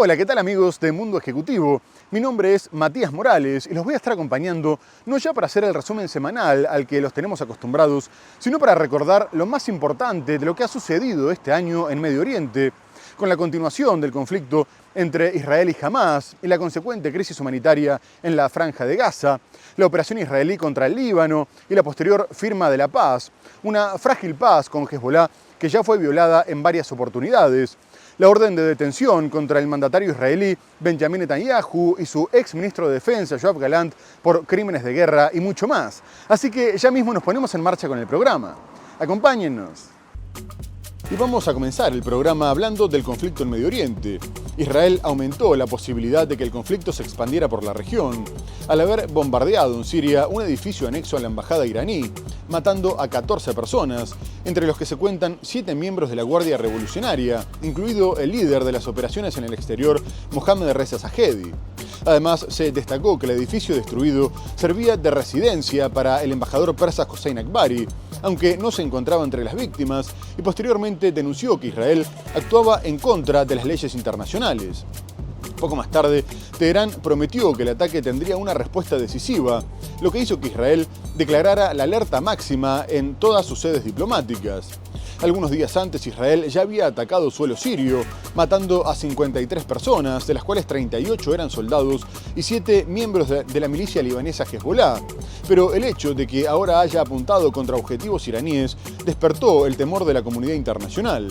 Hola, ¿qué tal amigos de Mundo Ejecutivo? Mi nombre es Matías Morales y los voy a estar acompañando no ya para hacer el resumen semanal al que los tenemos acostumbrados, sino para recordar lo más importante de lo que ha sucedido este año en Medio Oriente, con la continuación del conflicto entre Israel y Hamás y la consecuente crisis humanitaria en la Franja de Gaza, la operación israelí contra el Líbano y la posterior firma de la paz, una frágil paz con Hezbolá que ya fue violada en varias oportunidades, la orden de detención contra el mandatario israelí Benjamin Netanyahu y su ex ministro de Defensa, Yoav Gallant, por crímenes de guerra y mucho más. Así que ya mismo nos ponemos en marcha con el programa. Acompáñennos. Y vamos a comenzar el programa hablando del conflicto en Medio Oriente. Israel aumentó la posibilidad de que el conflicto se expandiera por la región, al haber bombardeado en Siria un edificio anexo a la embajada iraní, matando a 14 personas, entre los que se cuentan 7 miembros de la Guardia Revolucionaria, incluido el líder de las operaciones en el exterior, Mohammad Reza Zahedi. Además, se destacó que el edificio destruido servía de residencia para el embajador persa Hossein Akbari, aunque no se encontraba entre las víctimas, y posteriormente denunció que Israel actuaba en contra de las leyes internacionales. Poco más tarde, Teherán prometió que el ataque tendría una respuesta decisiva, lo que hizo que Israel declarara la alerta máxima en todas sus sedes diplomáticas. Algunos días antes, Israel ya había atacado suelo sirio, matando a 53 personas, de las cuales 38 eran soldados y 7 miembros de la milicia libanesa Hezbolá. Pero el hecho de que ahora haya apuntado contra objetivos iraníes despertó el temor de la comunidad internacional.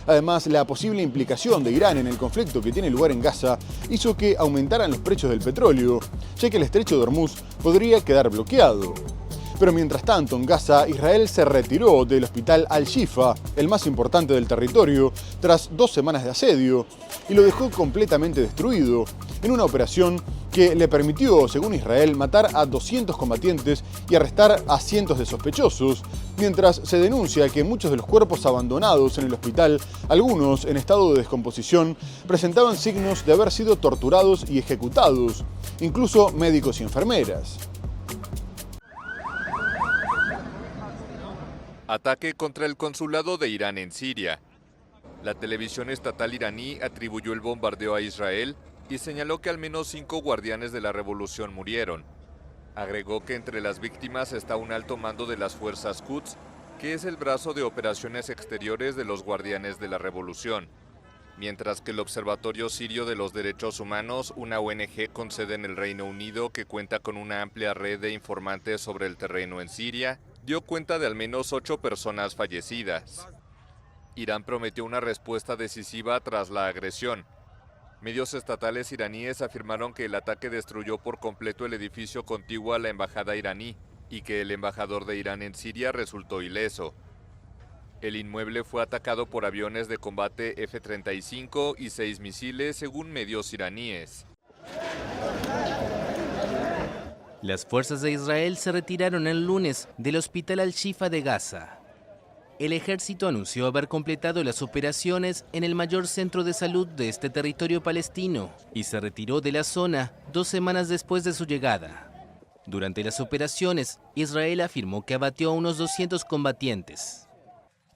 Además, la posible implicación de Irán en el conflicto que tiene lugar en Gaza hizo que aumentaran los precios del petróleo, ya que el estrecho de Hormuz podría quedar bloqueado. Pero mientras tanto, en Gaza, Israel se retiró del hospital Al-Shifa, el más importante del territorio, tras 2 semanas de asedio, y lo dejó completamente destruido, en una operación que le permitió, según Israel, matar a 200 combatientes y arrestar a cientos de sospechosos, mientras se denuncia que muchos de los cuerpos abandonados en el hospital, algunos en estado de descomposición, presentaban signos de haber sido torturados y ejecutados, incluso médicos y enfermeras. Ataque contra el consulado de Irán en Siria. La televisión estatal iraní atribuyó el bombardeo a Israel y señaló que al menos 5 guardianes de la revolución murieron. Agregó que entre las víctimas está un alto mando de las fuerzas Quds, que es el brazo de operaciones exteriores de los guardianes de la revolución. Mientras que el Observatorio Sirio de los Derechos Humanos, una ONG con sede en el Reino Unido que cuenta con una amplia red de informantes sobre el terreno en Siria, dio cuenta de al menos 8 personas fallecidas. Irán prometió una respuesta decisiva tras la agresión. Medios estatales iraníes afirmaron que el ataque destruyó por completo el edificio contiguo a la embajada iraní y que el embajador de Irán en Siria resultó ileso. El inmueble fue atacado por aviones de combate F-35 y 6 misiles, según medios iraníes. Las fuerzas de Israel se retiraron el lunes del hospital Al-Shifa de Gaza. El ejército anunció haber completado las operaciones en el mayor centro de salud de este territorio palestino y se retiró de la zona 2 semanas después de su llegada. Durante las operaciones, Israel afirmó que abatió a unos 200 combatientes.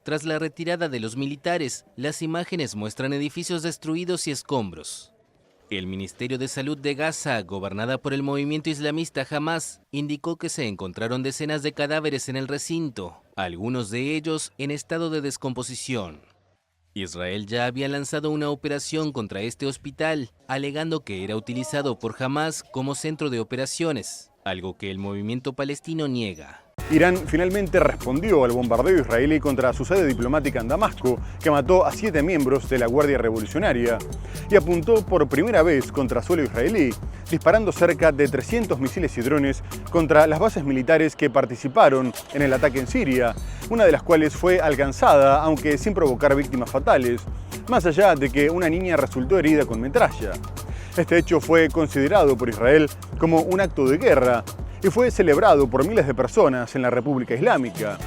Tras la retirada de los militares, las imágenes muestran edificios destruidos y escombros. El Ministerio de Salud de Gaza, gobernada por el movimiento islamista Hamás, indicó que se encontraron decenas de cadáveres en el recinto, algunos de ellos en estado de descomposición. Israel ya había lanzado una operación contra este hospital, alegando que era utilizado por Hamás como centro de operaciones, algo que el movimiento palestino niega. Irán finalmente respondió al bombardeo israelí contra su sede diplomática en Damasco, que mató a 7 miembros de la Guardia Revolucionaria, y apuntó por primera vez contra suelo israelí, disparando cerca de 300 misiles y drones contra las bases militares que participaron en el ataque en Siria, una de las cuales fue alcanzada, aunque sin provocar víctimas fatales, más allá de que una niña resultó herida con metralla. Este hecho fue considerado por Israel como un acto de guerra, y fue celebrado por miles de personas en la República Islámica.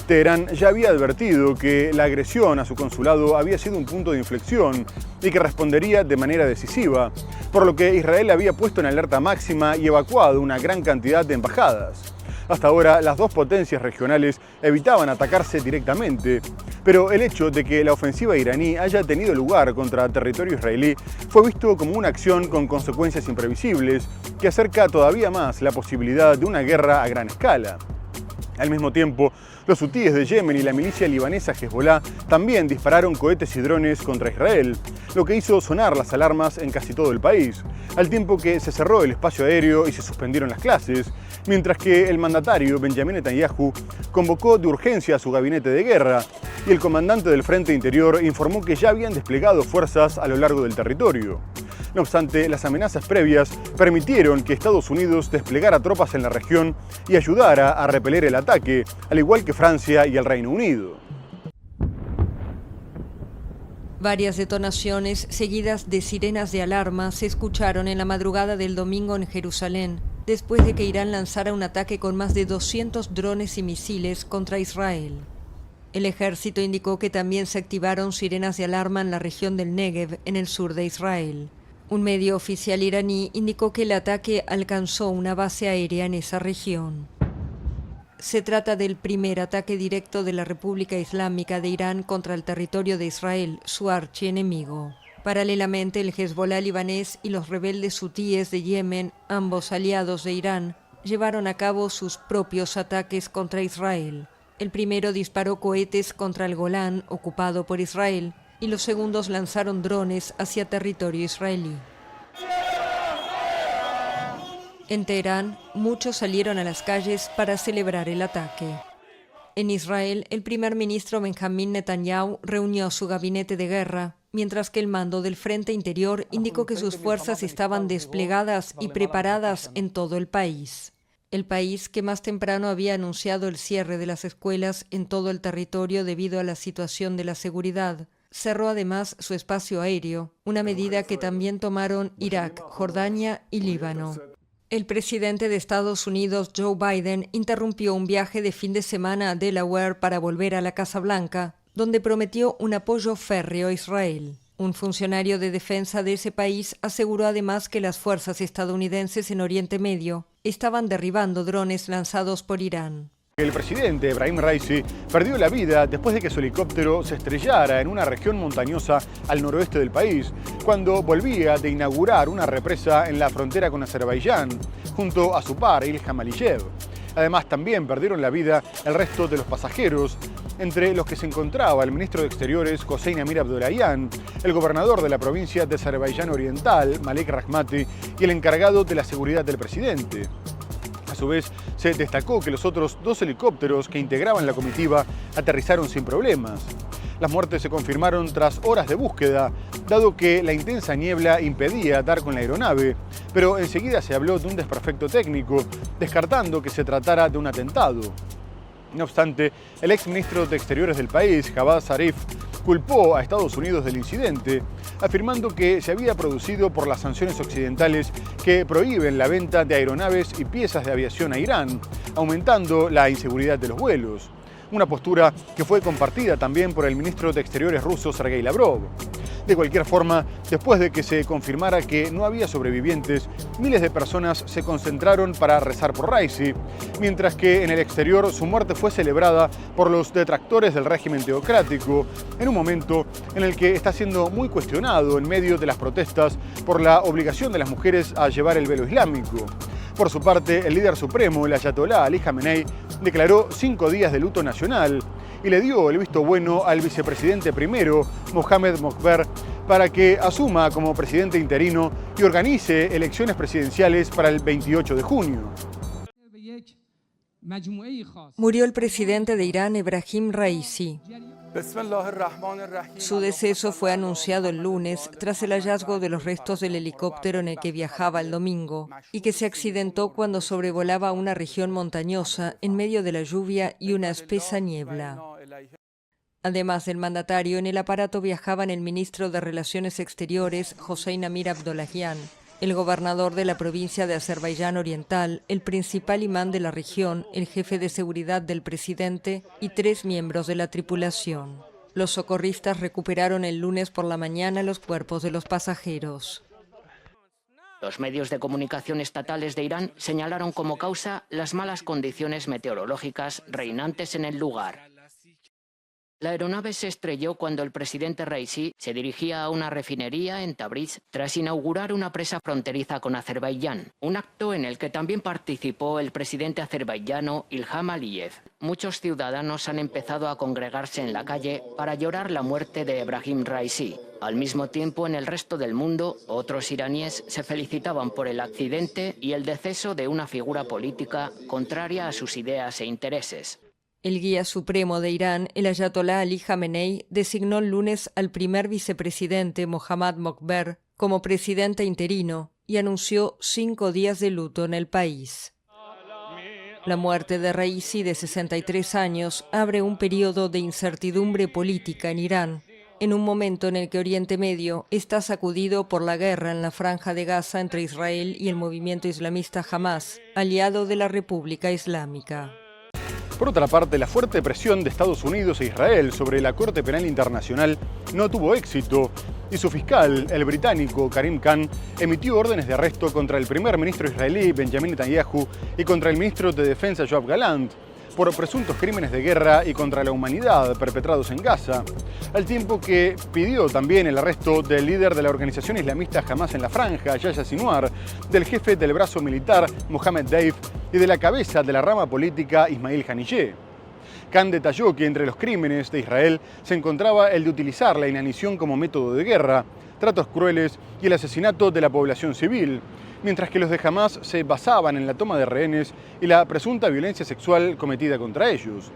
Teherán ya había advertido que la agresión a su consulado había sido un punto de inflexión y que respondería de manera decisiva, por lo que Israel había puesto en alerta máxima y evacuado una gran cantidad de embajadas. Hasta ahora, las dos potencias regionales evitaban atacarse directamente, pero el hecho de que la ofensiva iraní haya tenido lugar contra territorio israelí fue visto como una acción con consecuencias imprevisibles que acerca todavía más la posibilidad de una guerra a gran escala. Al mismo tiempo, los hutíes de Yemen y la milicia libanesa Hezbollah también dispararon cohetes y drones contra Israel, lo que hizo sonar las alarmas en casi todo el país, al tiempo que se cerró el espacio aéreo y se suspendieron las clases, mientras que el mandatario Benjamin Netanyahu convocó de urgencia a su gabinete de guerra y el comandante del Frente Interior informó que ya habían desplegado fuerzas a lo largo del territorio. No obstante, las amenazas previas permitieron que Estados Unidos desplegara tropas en la región y ayudara a repeler el ataque, al igual que Francia y el Reino Unido. Varias detonaciones seguidas de sirenas de alarma se escucharon en la madrugada del domingo en Jerusalén, después de que Irán lanzara un ataque con más de 200 drones y misiles contra Israel. El ejército indicó que también se activaron sirenas de alarma en la región del Negev, en el sur de Israel. Un medio oficial iraní indicó que el ataque alcanzó una base aérea en esa región. Se trata del primer ataque directo de la República Islámica de Irán contra el territorio de Israel, su archienemigo. Paralelamente, el Hezbollah libanés y los rebeldes hutíes de Yemen, ambos aliados de Irán, llevaron a cabo sus propios ataques contra Israel. El primero disparó cohetes contra el Golán, ocupado por Israel, y los segundos lanzaron drones hacia territorio israelí. En Teherán, muchos salieron a las calles para celebrar el ataque. En Israel, el primer ministro Benjamin Netanyahu reunió su gabinete de guerra, mientras que el mando del Frente Interior indicó que sus fuerzas estaban desplegadas y preparadas en todo el país. El país, que más temprano había anunciado el cierre de las escuelas en todo el territorio debido a la situación de la seguridad, cerró además su espacio aéreo, una medida que también tomaron Irak, Jordania y Líbano. El presidente de Estados Unidos, Joe Biden, interrumpió un viaje de fin de semana a Delaware para volver a la Casa Blanca, donde prometió un apoyo férreo a Israel. Un funcionario de defensa de ese país aseguró además que las fuerzas estadounidenses en Oriente Medio estaban derribando drones lanzados por Irán. El presidente Ebrahim Raisi perdió la vida después de que su helicóptero se estrellara en una región montañosa al noroeste del país, cuando volvía de inaugurar una represa en la frontera con Azerbaiyán, junto a su par Ilham Aliyev. Además, también perdieron la vida el resto de los pasajeros, entre los que se encontraba el ministro de Exteriores Hossein Amir Abdollahian, el gobernador de la provincia de Azerbaiyán Oriental, Malek Rahmati, y el encargado de la seguridad del presidente. A su vez, se destacó que los otros dos helicópteros que integraban la comitiva aterrizaron sin problemas. Las muertes se confirmaron tras horas de búsqueda, dado que la intensa niebla impedía dar con la aeronave, pero enseguida se habló de un desperfecto técnico, descartando que se tratara de un atentado. No obstante, el exministro de Exteriores del país, Javad Zarif, culpó a Estados Unidos del incidente, afirmando que se había producido por las sanciones occidentales que prohíben la venta de aeronaves y piezas de aviación a Irán, aumentando la inseguridad de los vuelos. Una postura que fue compartida también por el ministro de Exteriores ruso, Sergei Lavrov. De cualquier forma, después de que se confirmara que no había sobrevivientes, miles de personas se concentraron para rezar por Raisi, mientras que en el exterior su muerte fue celebrada por los detractores del régimen teocrático, en un momento en el que está siendo muy cuestionado en medio de las protestas por la obligación de las mujeres a llevar el velo islámico. Por su parte, el líder supremo, el ayatolá Ali Khamenei, declaró 5 días de luto nacional y le dio el visto bueno al vicepresidente primero, Mohamed Mokber, para que asuma como presidente interino y organice elecciones presidenciales para el 28 de junio. Murió el presidente de Irán, Ebrahim Raisi. Su deceso fue anunciado el lunes tras el hallazgo de los restos del helicóptero en el que viajaba el domingo y que se accidentó cuando sobrevolaba una región montañosa en medio de la lluvia y una espesa niebla. Además del mandatario, en el aparato viajaban el ministro de Relaciones Exteriores, Hossein Amir Abdollahian, el gobernador de la provincia de Azerbaiyán Oriental, el principal imán de la región, el jefe de seguridad del presidente y 3 miembros de la tripulación. Los socorristas recuperaron el lunes por la mañana los cuerpos de los pasajeros. Los medios de comunicación estatales de Irán señalaron como causa las malas condiciones meteorológicas reinantes en el lugar. La aeronave se estrelló cuando el presidente Raisi se dirigía a una refinería en Tabriz tras inaugurar una presa fronteriza con Azerbaiyán, un acto en el que también participó el presidente azerbaiyano Ilham Aliyev. Muchos ciudadanos han empezado a congregarse en la calle para llorar la muerte de Ebrahim Raisi. Al mismo tiempo, en el resto del mundo, otros iraníes se felicitaban por el accidente y el deceso de una figura política contraria a sus ideas e intereses. El guía supremo de Irán, el ayatolá Ali Jamenei, designó el lunes al primer vicepresidente Mohammad Mokber como presidente interino y anunció 5 días de luto en el país. La muerte de Raisi, de 63 años, abre un periodo de incertidumbre política en Irán, en un momento en el que Oriente Medio está sacudido por la guerra en la Franja de Gaza entre Israel y el movimiento islamista Hamás, aliado de la República Islámica. Por otra parte, la fuerte presión de Estados Unidos e Israel sobre la Corte Penal Internacional no tuvo éxito y su fiscal, el británico Karim Khan, emitió órdenes de arresto contra el primer ministro israelí Benjamin Netanyahu y contra el ministro de Defensa Yoav Gallant por presuntos crímenes de guerra y contra la humanidad perpetrados en Gaza, al tiempo que pidió también el arresto del líder de la organización islamista Hamás en la Franja, Yahya Sinwar, del jefe del brazo militar Mohammed Deif y de la cabeza de la rama política Ismail Haniyeh. Khan detalló que entre los crímenes de Israel se encontraba el de utilizar la inanición como método de guerra, tratos crueles y el asesinato de la población civil, mientras que los de Hamás se basaban en la toma de rehenes y la presunta violencia sexual cometida contra ellos.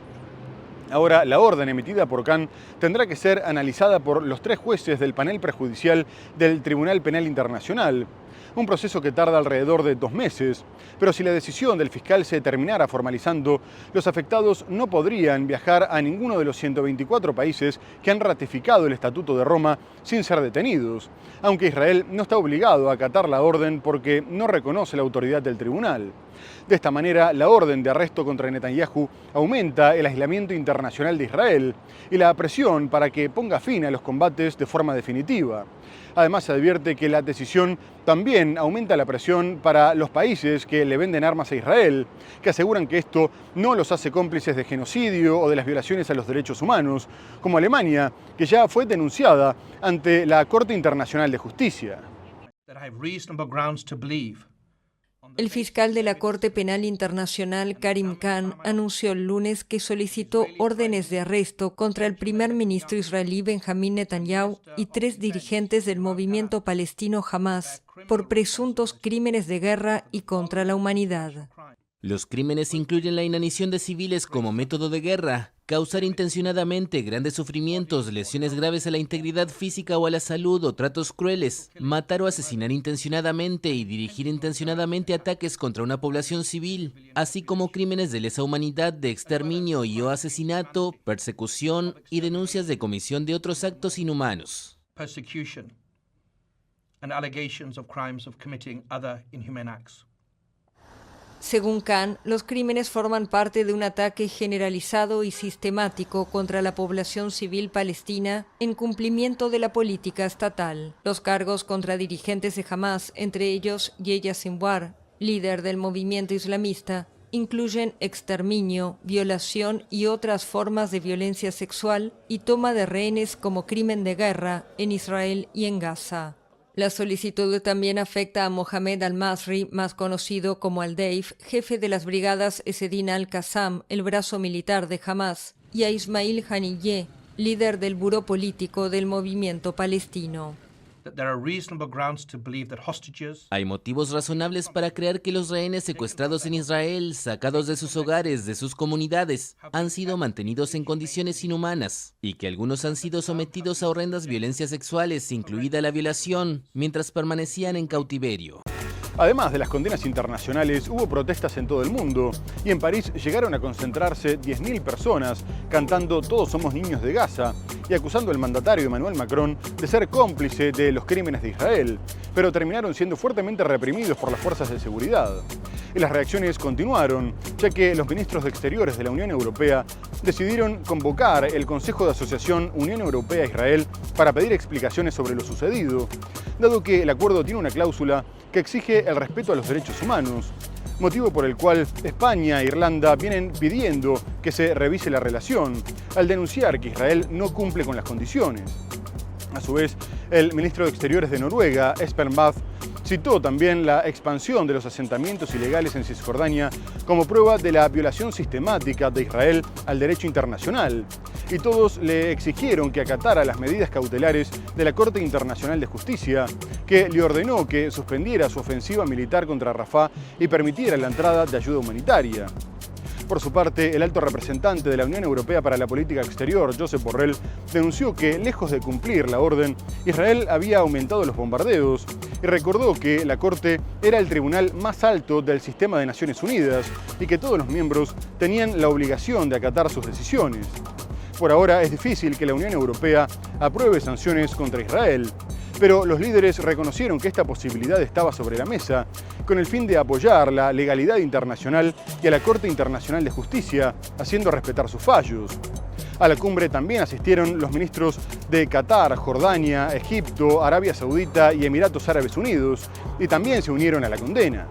Ahora, la orden emitida por Khan tendrá que ser analizada por los 3 jueces del panel prejudicial del Tribunal Penal Internacional, un proceso que tarda alrededor de 2 meses, pero si la decisión del fiscal se terminara formalizando, los afectados no podrían viajar a ninguno de los 124 países que han ratificado el Estatuto de Roma sin ser detenidos, aunque Israel no está obligado a acatar la orden porque no reconoce la autoridad del tribunal. De esta manera, la orden de arresto contra Netanyahu aumenta el aislamiento internacional de Israel y la presión para que ponga fin a los combates de forma definitiva. Además, se advierte que la decisión también aumenta la presión para los países que le venden armas a Israel, que aseguran que esto no los hace cómplices de genocidio o de las violaciones a los derechos humanos, como Alemania, que ya fue denunciada ante la Corte Internacional de Justicia. El fiscal de la Corte Penal Internacional, Karim Khan, anunció el lunes que solicitó órdenes de arresto contra el primer ministro israelí Benjamin Netanyahu y 3 dirigentes del movimiento palestino Hamás por presuntos crímenes de guerra y contra la humanidad. Los crímenes incluyen la inanición de civiles como método de guerra, causar intencionadamente grandes sufrimientos, lesiones graves a la integridad física o a la salud o tratos crueles, matar o asesinar intencionadamente y dirigir intencionadamente ataques contra una población civil, así como crímenes de lesa humanidad, de exterminio y o asesinato, persecución y denuncias de comisión de otros actos inhumanos. Según Khan, los crímenes forman parte de un ataque generalizado y sistemático contra la población civil palestina en cumplimiento de la política estatal. Los cargos contra dirigentes de Hamás, entre ellos Yahya Sinwar, líder del movimiento islamista, incluyen exterminio, violación y otras formas de violencia sexual y toma de rehenes como crimen de guerra en Israel y en Gaza. La solicitud también afecta a Mohamed al-Masri, más conocido como al-Deif, jefe de las brigadas Esedin al-Qassam, el brazo militar de Hamás, y a Ismail Haniyeh, líder del buró político del movimiento palestino. Hay motivos razonables para creer que los rehenes secuestrados en Israel, sacados de sus hogares, de sus comunidades, han sido mantenidos en condiciones inhumanas y que algunos han sido sometidos a horrendas violencias sexuales, incluida la violación, mientras permanecían en cautiverio. Además de las condenas internacionales, hubo protestas en todo el mundo y en París llegaron a concentrarse 10.000 personas cantando "Todos somos niños de Gaza" y acusando al mandatario Emmanuel Macron de ser cómplice de los crímenes de Israel, pero terminaron siendo fuertemente reprimidos por las fuerzas de seguridad. Y las reacciones continuaron, ya que los ministros de Exteriores de la Unión Europea decidieron convocar el Consejo de Asociación Unión Europea-Israel para pedir explicaciones sobre lo sucedido, dado que el acuerdo tiene una cláusula que exige el respeto a los derechos humanos, motivo por el cual España e Irlanda vienen pidiendo que se revise la relación, al denunciar que Israel no cumple con las condiciones. A su vez, el ministro de Exteriores de Noruega, Espen Barth, citó también la expansión de los asentamientos ilegales en Cisjordania como prueba de la violación sistemática de Israel al derecho internacional, y todos le exigieron que acatara las medidas cautelares de la Corte Internacional de Justicia, que le ordenó que suspendiera su ofensiva militar contra Rafah y permitiera la entrada de ayuda humanitaria. Por su parte, el alto representante de la Unión Europea para la Política Exterior, Josep Borrell, denunció que, lejos de cumplir la orden, Israel había aumentado los bombardeos y recordó que la Corte era el tribunal más alto del sistema de Naciones Unidas y que todos los miembros tenían la obligación de acatar sus decisiones. Por ahora es difícil que la Unión Europea apruebe sanciones contra Israel, pero los líderes reconocieron que esta posibilidad estaba sobre la mesa con el fin de apoyar la legalidad internacional y a la Corte Internacional de Justicia, haciendo respetar sus fallos. A la cumbre también asistieron los ministros de Qatar, Jordania, Egipto, Arabia Saudita y Emiratos Árabes Unidos, y también se unieron a la condena.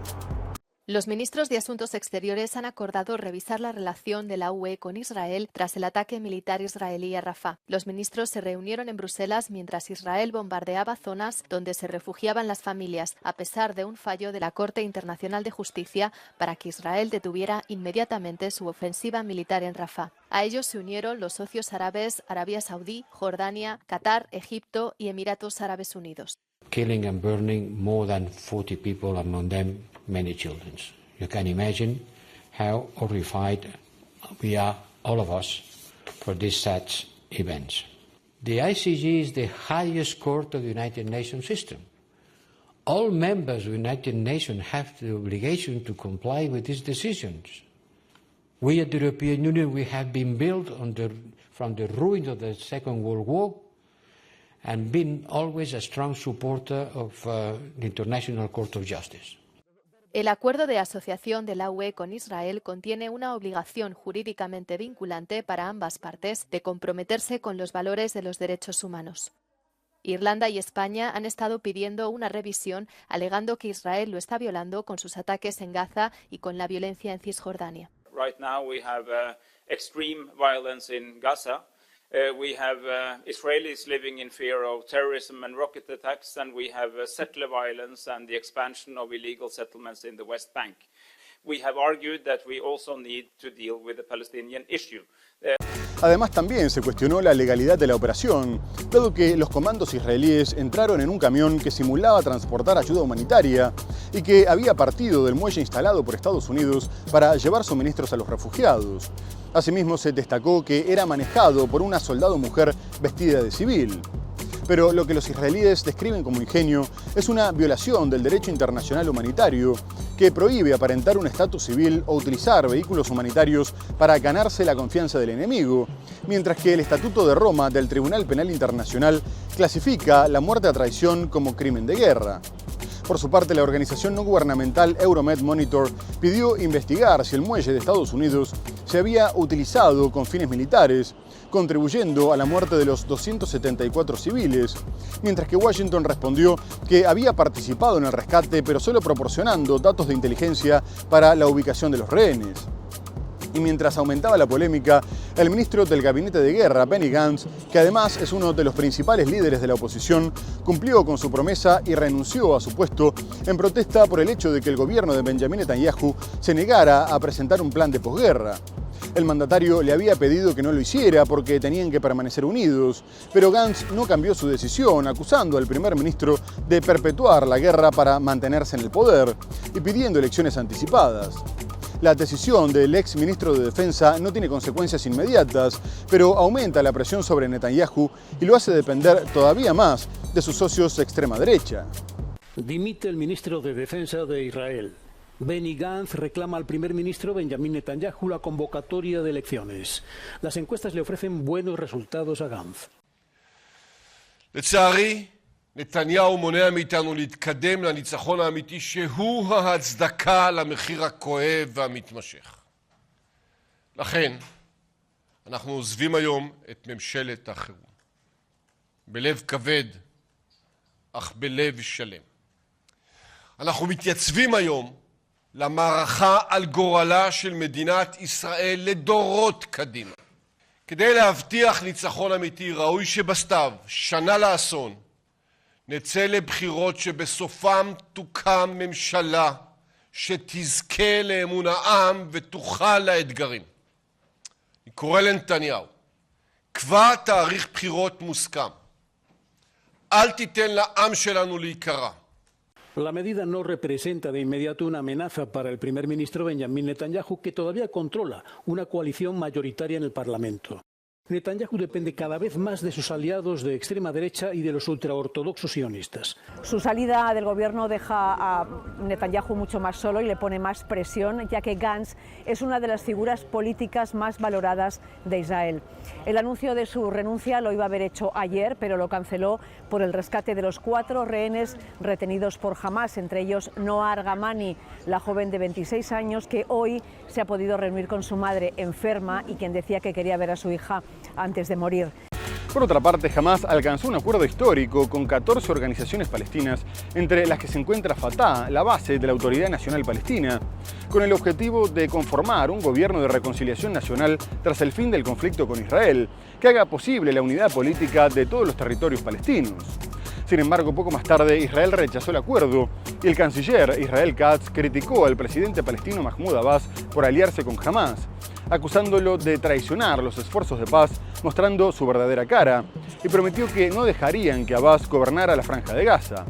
Los ministros de Asuntos Exteriores han acordado revisar la relación de la UE con Israel tras el ataque militar israelí a Rafah. Los ministros se reunieron en Bruselas mientras Israel bombardeaba zonas donde se refugiaban las familias, a pesar de un fallo de la Corte Internacional de Justicia para que Israel detuviera inmediatamente su ofensiva militar en Rafah. A ellos se unieron los socios árabes, Arabia Saudí, Jordania, Qatar, Egipto y Emiratos Árabes Unidos. Killing and burning more than 40 people, among them many children. You can imagine how horrified we are, all of us, for these sad events. The ICJ is the highest court of the United Nations system. All members of the United Nations have the obligation to comply with these decisions. We at the European Union, we have been built from the ruins of the Second World War and been always a strong supporter of the International Court of Justice. El acuerdo de asociación de la UE con Israel contiene una obligación jurídicamente vinculante para ambas partes de comprometerse con los valores de los derechos humanos. Irlanda y España han estado pidiendo una revisión, alegando que Israel lo está violando con sus ataques en Gaza y con la violencia en Cisjordania. Right now we have extreme violence in Gaza. We have Israelis living in fear of terrorism and rocket attacks, and we have settler violence and the expansion of illegal settlements in the West Bank. We have argued that we also need to deal with the Palestinian issue. Además, también se cuestionó la legalidad de la operación, dado que los comandos israelíes entraron en un camión que simulaba transportar ayuda humanitaria y que había partido del muelle instalado por Estados Unidos para llevar suministros a los refugiados. Asimismo, se destacó que era manejado por una soldado mujer vestida de civil. Pero lo que los israelíes describen como ingenio es una violación del derecho internacional humanitario que prohíbe aparentar un estatus civil o utilizar vehículos humanitarios para ganarse la confianza del enemigo, mientras que el Estatuto de Roma del Tribunal Penal Internacional clasifica la muerte a traición como crimen de guerra. Por su parte, la organización no gubernamental Euromed Monitor pidió investigar si el muelle de Estados Unidos se había utilizado con fines militares, contribuyendo a la muerte de los 274 civiles, mientras que Washington respondió que había participado en el rescate, pero solo proporcionando datos de inteligencia para la ubicación de los rehenes. Y mientras aumentaba la polémica, el ministro del Gabinete de Guerra, Benny Gantz, que además es uno de los principales líderes de la oposición, cumplió con su promesa y renunció a su puesto en protesta por el hecho de que el gobierno de Benjamin Netanyahu se negara a presentar un plan de posguerra. El mandatario le había pedido que no lo hiciera porque tenían que permanecer unidos, pero Gantz no cambió su decisión, acusando al primer ministro de perpetuar la guerra para mantenerse en el poder y pidiendo elecciones anticipadas. La decisión del ex ministro de Defensa no tiene consecuencias inmediatas, pero aumenta la presión sobre Netanyahu y lo hace depender todavía más de sus socios de extrema derecha. Dimite el ministro de Defensa de Israel. Benny Gantz reclama al primer ministro Benjamin Netanyahu la convocatoria de elecciones. Las encuestas le ofrecen buenos resultados a Gantz. לצערי, נתניהו מונע מאיתנו להתקדם לניצחון האמיתי שהוא ההצדקה למחיר הכואב והמתמשך. לכן, אנחנו עוזבים היום את ממשלת החירום. בלב כבד, אך בלב שלם. אנחנו מתייצבים היום למערכה על גורלה של מדינת ישראל לדורות קדימה. כדי להבטיח ניצחון אמיתי, ראוי שבסתיו, שנה לאסון, נצא לבחירות שבסופם תוקם ממשלה שתזכה לאמון העם ותוכל לאתגרים. אני קורא לנתניהו, קבע תאריך בחירות מוסכם. אל תיתן לעם שלנו להיקרע. La medida no representa de inmediato una amenaza para el primer ministro Benjamin Netanyahu, que todavía controla una coalición mayoritaria en el Parlamento. Netanyahu depende cada vez más de sus aliados de extrema derecha y de los ultraortodoxos sionistas. Su salida del gobierno deja a Netanyahu mucho más solo y le pone más presión, ya que Gantz es una de las figuras políticas más valoradas de Israel. El anuncio de su renuncia lo iba a haber hecho ayer, pero lo canceló por el rescate de los 4 rehenes retenidos por Hamas, entre ellos Noa Argamani, la joven de 26 años que hoy se ha podido reunir con su madre enferma y quien decía que quería ver a su hija antes de morir. Por otra parte, Hamas alcanzó un acuerdo histórico con 14 organizaciones palestinas, entre las que se encuentra Fatah, la base de la Autoridad Nacional Palestina, con el objetivo de conformar un gobierno de reconciliación nacional tras el fin del conflicto con Israel, que haga posible la unidad política de todos los territorios palestinos. Sin embargo, poco más tarde, Israel rechazó el acuerdo y el canciller Israel Katz criticó al presidente palestino Mahmoud Abbas por aliarse con Hamas, acusándolo de traicionar los esfuerzos de paz, mostrando su verdadera cara, y prometió que no dejarían que Abbas gobernara la Franja de Gaza.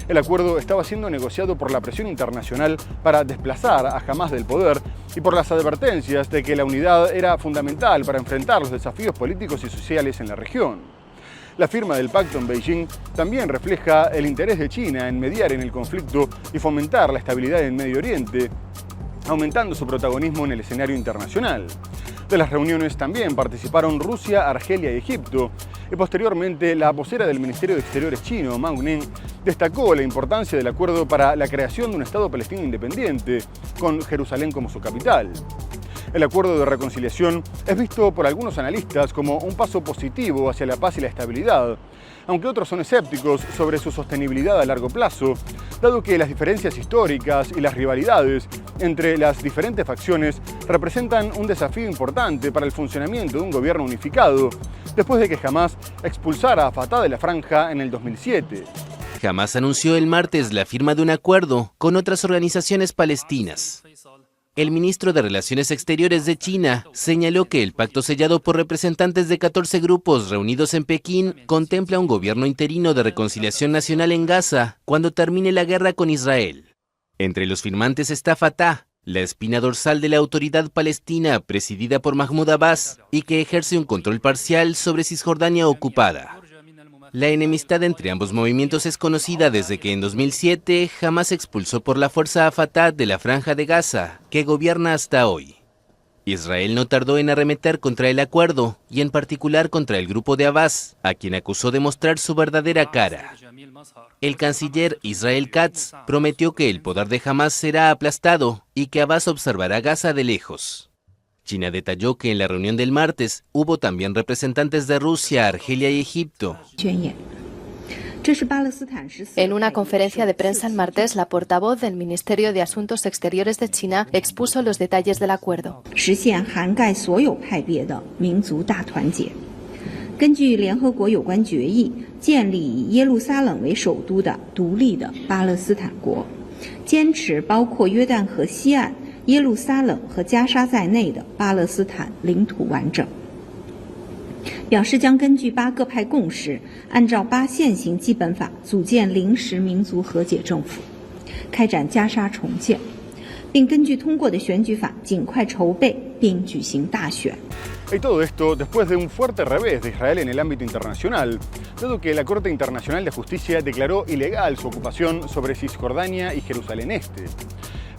El acuerdo estaba siendo negociado por la presión internacional para desplazar a Hamas del poder y por las advertencias de que la unidad era fundamental para enfrentar los desafíos políticos y sociales en la región. La firma del pacto en Beijing también refleja el interés de China en mediar en el conflicto y fomentar la estabilidad en Medio Oriente, aumentando su protagonismo en el escenario internacional. De las reuniones también participaron Rusia, Argelia y Egipto, y posteriormente la vocera del Ministerio de Exteriores chino, Mao Ning, destacó la importancia del acuerdo para la creación de un Estado palestino independiente, con Jerusalén como su capital. El acuerdo de reconciliación es visto por algunos analistas como un paso positivo hacia la paz y la estabilidad, aunque otros son escépticos sobre su sostenibilidad a largo plazo, dado que las diferencias históricas y las rivalidades entre las diferentes facciones representan un desafío importante para el funcionamiento de un gobierno unificado, después de que Hamas expulsara a Fatah de la franja en el 2007. Hamas anunció el martes la firma de un acuerdo con otras organizaciones palestinas. El ministro de Relaciones Exteriores de China señaló que el pacto sellado por representantes de 14 grupos reunidos en Pekín contempla un gobierno interino de reconciliación nacional en Gaza cuando termine la guerra con Israel. Entre los firmantes está Fatah, la espina dorsal de la autoridad palestina presidida por Mahmoud Abbas y que ejerce un control parcial sobre Cisjordania ocupada. La enemistad entre ambos movimientos es conocida desde que en 2007 Hamas expulsó por la fuerza a Fatah de la Franja de Gaza, que gobierna hasta hoy. Israel no tardó en arremeter contra el acuerdo y en particular contra el grupo de Abbas, a quien acusó de mostrar su verdadera cara. El canciller Israel Katz prometió que el poder de Hamas será aplastado y que Abbas observará Gaza de lejos. China detalló que en la reunión del martes hubo también representantes de Rusia, Argelia y Egipto. En una conferencia de prensa el martes, la portavoz del Ministerio de Asuntos Exteriores de China expuso los detalles del acuerdo. 根据联合国有关决议，建立以耶路撒冷为首都的独立的巴勒斯坦国，坚持包括约旦河西岸、耶路撒冷和加沙在内的巴勒斯坦领土完整。表示将根据巴各派共识，按照巴现行基本法组建临时民族和解政府，开展加沙重建，并根据通过的选举法尽快筹备并举行大选。 Y todo esto después de un fuerte revés de Israel en el ámbito internacional, dado que la Corte Internacional de Justicia declaró ilegal su ocupación sobre Cisjordania y Jerusalén Este.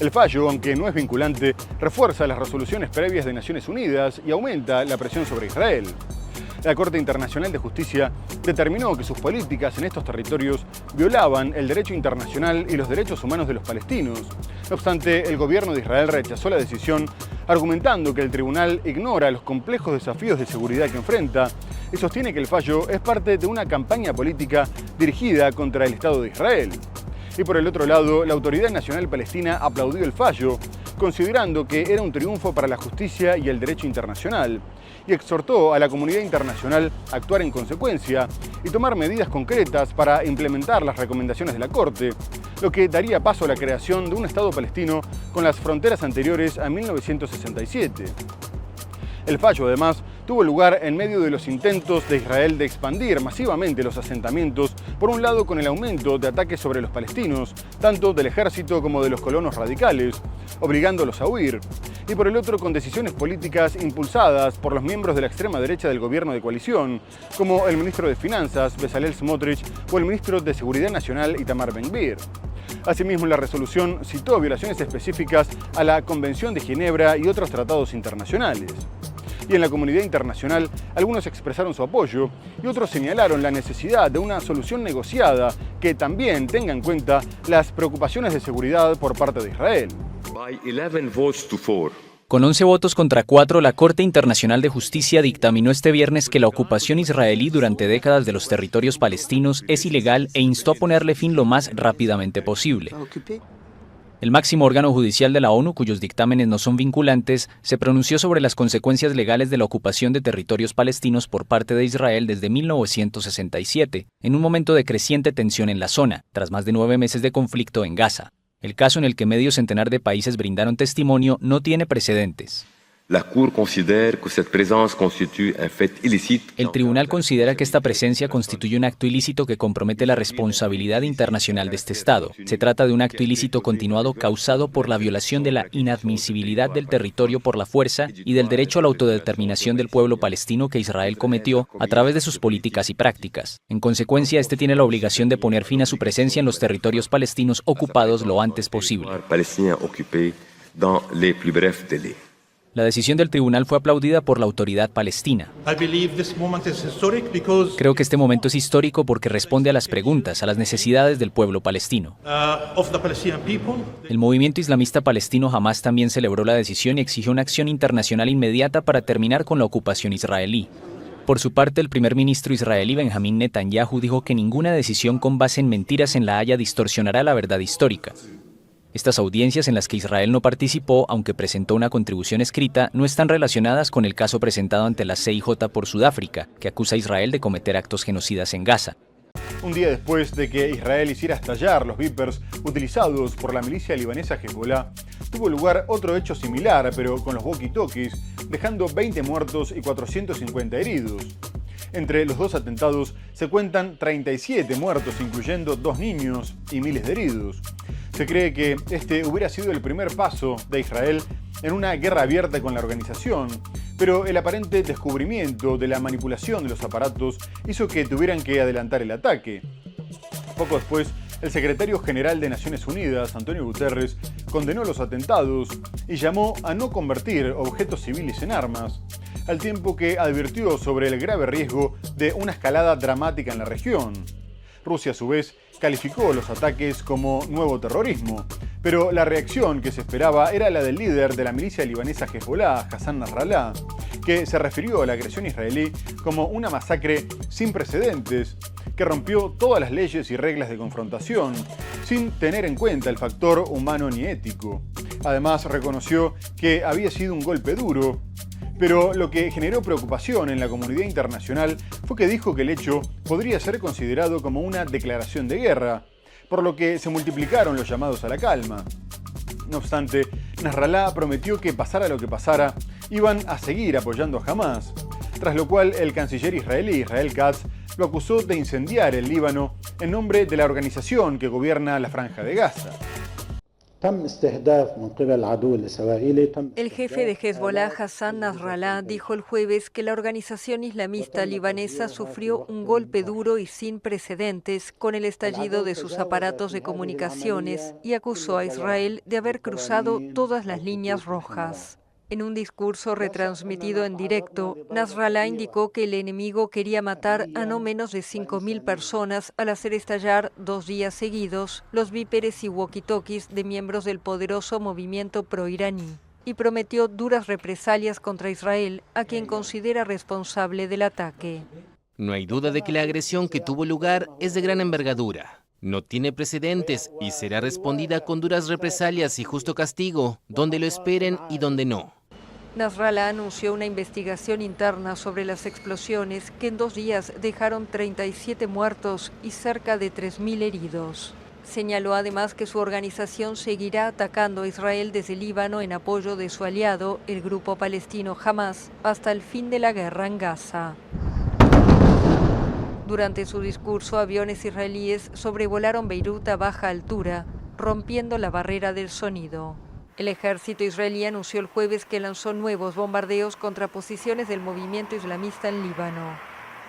El fallo, aunque no es vinculante, refuerza las resoluciones previas de Naciones Unidas y aumenta la presión sobre Israel. La Corte Internacional de Justicia determinó que sus políticas en estos territorios violaban el derecho internacional y los derechos humanos de los palestinos. No obstante, el gobierno de Israel rechazó la decisión, argumentando que el tribunal ignora los complejos desafíos de seguridad que enfrenta y sostiene que el fallo es parte de una campaña política dirigida contra el Estado de Israel. Y por el otro lado, la Autoridad Nacional Palestina aplaudió el fallo, considerando que era un triunfo para la justicia y el derecho internacional, y exhortó a la comunidad internacional a actuar en consecuencia y tomar medidas concretas para implementar las recomendaciones de la Corte, lo que daría paso a la creación de un Estado palestino con las fronteras anteriores a 1967. El fallo, además, tuvo lugar en medio de los intentos de Israel de expandir masivamente los asentamientos, por un lado con el aumento de ataques sobre los palestinos, tanto del ejército como de los colonos radicales, obligándolos a huir, y por el otro con decisiones políticas impulsadas por los miembros de la extrema derecha del gobierno de coalición, como el ministro de Finanzas, Bezalel Smotrich, o el ministro de Seguridad Nacional, Itamar Ben-Gvir. Asimismo, la resolución citó violaciones específicas a la Convención de Ginebra y otros tratados internacionales. Y en la comunidad internacional, algunos expresaron su apoyo y otros señalaron la necesidad de una solución negociada que también tenga en cuenta las preocupaciones de seguridad por parte de Israel. Con 11 votos contra 4, la Corte Internacional de Justicia dictaminó este viernes que la ocupación israelí durante décadas de los territorios palestinos es ilegal e instó a ponerle fin lo más rápidamente posible. El máximo órgano judicial de la ONU, cuyos dictámenes no son vinculantes, se pronunció sobre las consecuencias legales de la ocupación de territorios palestinos por parte de Israel desde 1967, en un momento de creciente tensión en la zona, tras más de 9 meses de conflicto en Gaza. El caso en el que medio centenar de países brindaron testimonio no tiene precedentes. El tribunal considera que esta presencia constituye un acto ilícito que compromete la responsabilidad internacional de este Estado. Se trata de un acto ilícito continuado causado por la violación de la inadmisibilidad del territorio por la fuerza y del derecho a la autodeterminación del pueblo palestino que Israel cometió a través de sus políticas y prácticas. En consecuencia, este tiene la obligación de poner fin a su presencia en los territorios palestinos ocupados lo antes posible. La decisión del tribunal fue aplaudida por la autoridad palestina. Creo que este momento es histórico porque responde a las preguntas, a las necesidades del pueblo palestino. El movimiento islamista palestino Hamás también celebró la decisión y exigió una acción internacional inmediata para terminar con la ocupación israelí. Por su parte, el primer ministro israelí Benjamín Netanyahu dijo que ninguna decisión con base en mentiras en La Haya distorsionará la verdad histórica. Estas audiencias en las que Israel no participó, aunque presentó una contribución escrita, no están relacionadas con el caso presentado ante la CIJ por Sudáfrica, que acusa a Israel de cometer actos genocidas en Gaza. Un día después de que Israel hiciera estallar los Vipers utilizados por la milicia libanesa Hezbollah, tuvo lugar otro hecho similar, pero con los walkie-talkies, dejando 20 muertos y 450 heridos. Entre los dos atentados se cuentan 37 muertos, incluyendo 2 niños y miles de heridos. Se cree que este hubiera sido el primer paso de Israel en una guerra abierta con la organización, pero el aparente descubrimiento de la manipulación de los aparatos hizo que tuvieran que adelantar el ataque. Poco después, el secretario general de Naciones Unidas, Antonio Guterres, condenó los atentados y llamó a no convertir objetos civiles en armas, al tiempo que advirtió sobre el grave riesgo de una escalada dramática en la región. Rusia, a su vez, calificó los ataques como nuevo terrorismo, pero la reacción que se esperaba era la del líder de la milicia libanesa Hezbollah, Hassan Nasrallah, que se refirió a la agresión israelí como una masacre sin precedentes, que rompió todas las leyes y reglas de confrontación, sin tener en cuenta el factor humano ni ético. Además, reconoció que había sido un golpe duro, pero lo que generó preocupación en la comunidad internacional fue que dijo que el hecho podría ser considerado como una declaración de guerra, por lo que se multiplicaron los llamados a la calma. No obstante, Nasrallah prometió que pasara lo que pasara, iban a seguir apoyando a Hamás, tras lo cual el canciller israelí Israel Katz lo acusó de incendiar el Líbano en nombre de la organización que gobierna la Franja de Gaza. El jefe de Hezbollah, Hassan Nasrallah, dijo el jueves que la organización islamista libanesa sufrió un golpe duro y sin precedentes con el estallido de sus aparatos de comunicaciones y acusó a Israel de haber cruzado todas las líneas rojas. En un discurso retransmitido en directo, Nasrallah indicó que el enemigo quería matar a no menos de 5.000 personas al hacer estallar 2 días seguidos los víperes y walkie-talkies de miembros del poderoso movimiento pro-iraní, y prometió duras represalias contra Israel, a quien considera responsable del ataque. No hay duda de que la agresión que tuvo lugar es de gran envergadura. No tiene precedentes y será respondida con duras represalias y justo castigo, donde lo esperen y donde no. Nasrallah anunció una investigación interna sobre las explosiones que en 2 días dejaron 37 muertos y cerca de 3.000 heridos. Señaló además que su organización seguirá atacando a Israel desde Líbano en apoyo de su aliado, el grupo palestino Hamás, hasta el fin de la guerra en Gaza. Durante su discurso, aviones israelíes sobrevolaron Beirut a baja altura, rompiendo la barrera del sonido. El ejército israelí anunció el jueves que lanzó nuevos bombardeos contra posiciones del movimiento islamista en Líbano.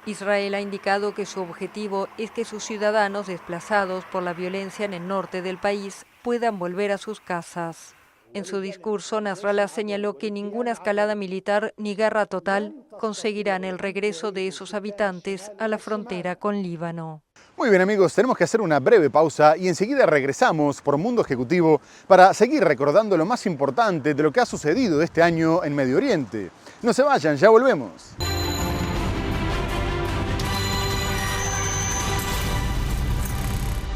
Israel ha indicado que su objetivo es que sus ciudadanos desplazados por la violencia en el norte del país puedan volver a sus casas. En su discurso, Nasrallah señaló que ninguna escalada militar ni guerra total conseguirán el regreso de esos habitantes a la frontera con Líbano. Muy bien amigos, tenemos que hacer una breve pausa y enseguida regresamos por Mundo Ejecutivo para seguir recordando lo más importante de lo que ha sucedido este año en Medio Oriente. No se vayan, ya volvemos.